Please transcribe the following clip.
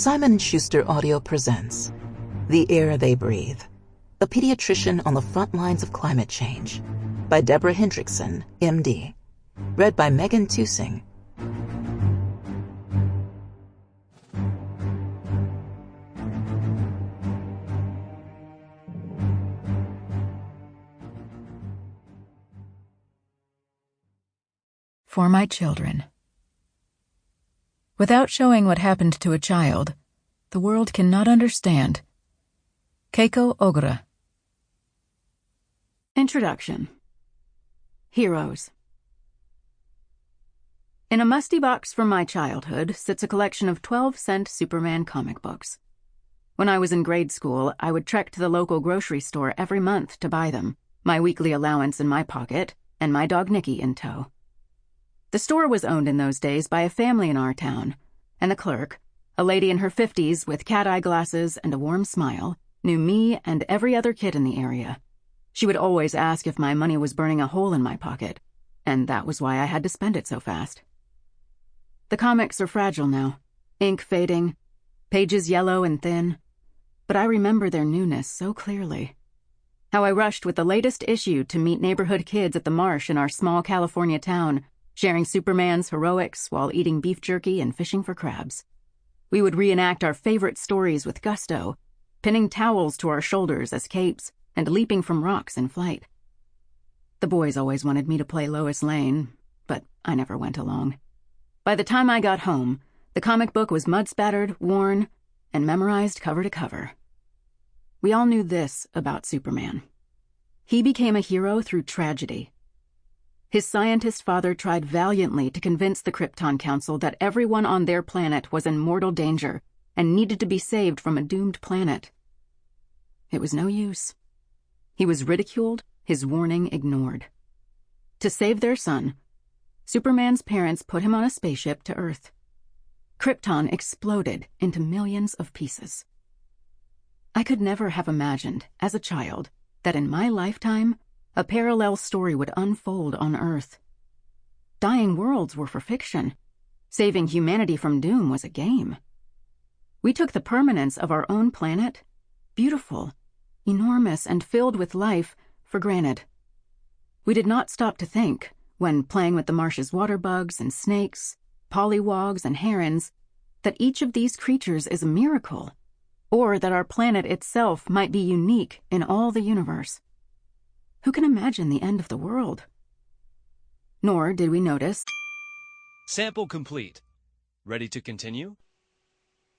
Simon & Schuster Audio presents The Air They Breathe, a pediatrician on the front lines of climate change, by Debra Hendrickson, MD. Read by Tusing. For my children. Without showing what happened to a child, the world cannot understand. Keiko Ogura. Introduction. Heroes. In a musty box from my childhood sits a collection of 12-cent Superman comic books. When I was in grade school, I would trek to the local grocery store every month to buy them, my weekly allowance in my pocket, and my dog Nikki in tow. The store was owned in those days by a family in our town, and the clerk, a lady in her 50s with cat-eye glasses and a warm smile, knew me and every other kid in the area. She would always ask if my money was burning a hole in my pocket, and that was why I had to spend it so fast. The comics are fragile now, ink fading, pages yellow and thin, but I remember their newness so clearly. How I rushed with the latest issue to meet neighborhood kids at the marsh in our small California town, sharing Superman's heroics while eating beef jerky and fishing for crabs. We would reenact our favorite stories with gusto, pinning towels to our shoulders as capes and leaping from rocks in flight. The boys always wanted me to play Lois Lane, but I never went along. By the time I got home, the comic book was mud-spattered, worn, and memorized cover to cover. We all knew this about Superman. He became a hero through tragedy. His scientist father tried valiantly to convince the Krypton Council that everyone on their planet was in mortal danger and needed to be saved from a doomed planet. It was no use. He was ridiculed, his warning ignored. To save their son, Superman's parents put him on a spaceship to Earth. Krypton exploded into millions of pieces. I could never have imagined, as a child, that in my lifetime, a parallel story would unfold on Earth. Dying worlds were for fiction. Saving humanity from doom was a game. We took the permanence of our own planet, beautiful, enormous, and filled with life, for granted. We did not stop to think, when playing with the marsh's water bugs and snakes, pollywogs and herons, that each of these creatures is a miracle, or that our planet itself might be unique in all the universe. Who can imagine the end of the world? Nor did we notice. Sample complete. Ready to continue?